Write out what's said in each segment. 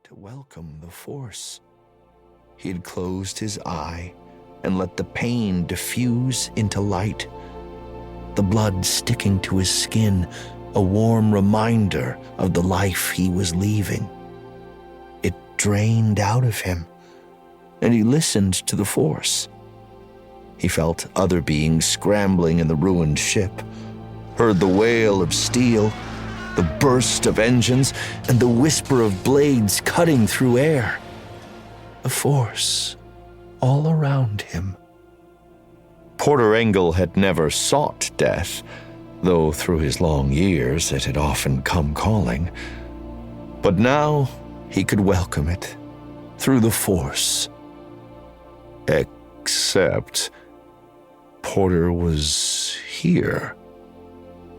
to welcome the Force. He had closed his eye and let the pain diffuse into light, the blood sticking to his skin, a warm reminder of the life he was leaving. It drained out of him, and he listened to the Force. He felt other beings scrambling in the ruined ship, heard the wail of steel, the burst of engines, and the whisper of blades cutting through air. The Force all around him. Porter Engle had never sought death, though through his long years it had often come calling. But now he could welcome it through the Force. Except Porter was here,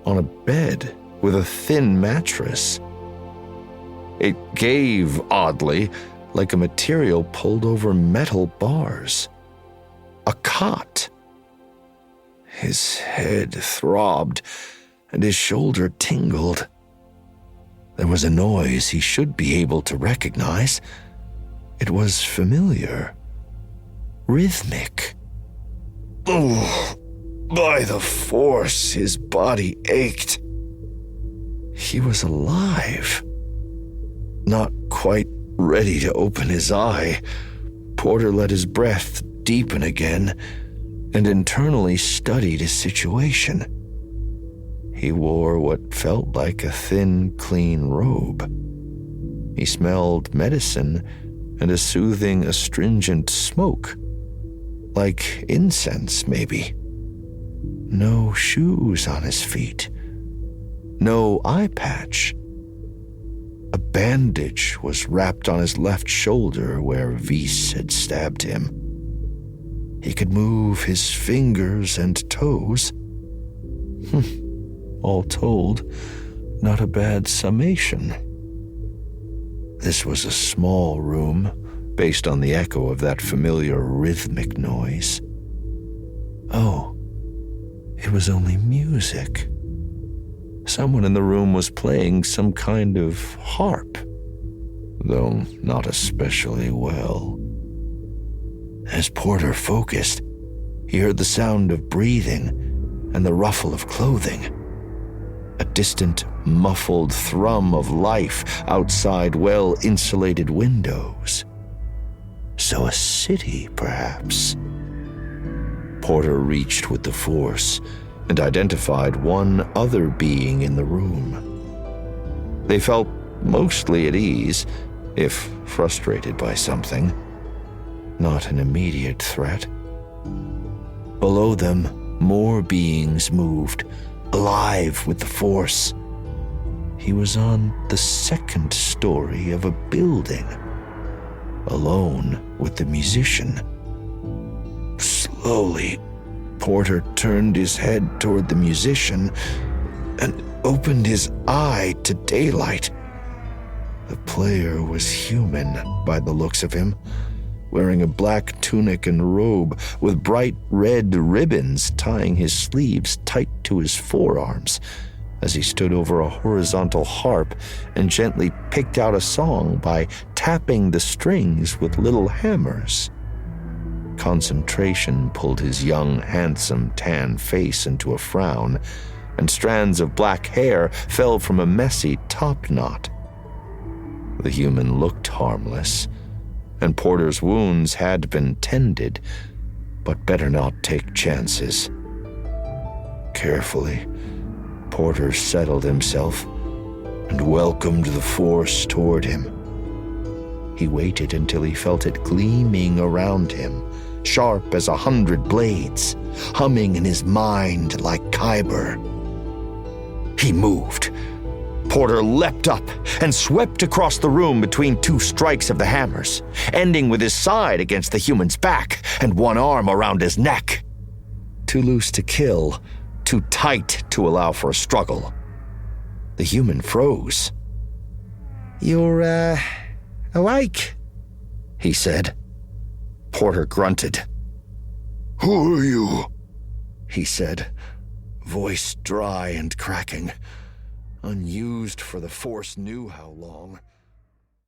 on a bed with a thin mattress. It gave, oddly, like a material pulled over metal bars. A cot. His head throbbed, and his shoulder tingled. There was a noise he should be able to recognize. It was familiar. Rhythmic. Oh, by the Force, his body ached. He was alive. Not quite ready to open his eye, Porter let his breath deepen again and internally studied his situation. He wore what felt like a thin, clean robe. He smelled medicine and a soothing, astringent smoke, like incense, maybe. No shoes on his feet. No eye patch. A bandage was wrapped on his left shoulder where Weiss had stabbed him. He could move his fingers and toes. All told, not a bad summation. This was a small room, based on the echo of that familiar rhythmic noise. Oh, it was only music. Someone in the room was playing some kind of harp, though not especially well. As Porter focused, he heard the sound of breathing and the ruffle of clothing. A distant, muffled thrum of life outside well-insulated windows. So a city, perhaps. Porter reached with the Force and identified one other being in the room. They felt mostly at ease, if frustrated by something. Not an immediate threat. Below them, more beings moved, alive with the Force. He was on the second story of a building, alone with the musician. Slowly, Porter turned his head toward the musician and opened his eye to daylight. The player was human by the looks of him, wearing a black tunic and robe with bright red ribbons tying his sleeves tight to his forearms as he stood over a horizontal harp and gently picked out a song by tapping the strings with little hammers. Concentration pulled his young, handsome, tan face into a frown, and strands of black hair fell from a messy top knot. The human looked harmless, and Porter's wounds had been tended, but better not take chances. Carefully, Porter settled himself and welcomed the Force toward him. He waited until he felt it gleaming around him, sharp as 100 blades, humming in his mind like Kyber. He moved. Porter leapt up and swept across the room between two strikes of the hammers, ending with his side against the human's back and one arm around his neck. Too loose to kill, too tight to allow for a struggle. The human froze. "You're, awake?" he said. Porter grunted. "Who are you?" he said, voice dry and cracking. Unused for the Force knew how long.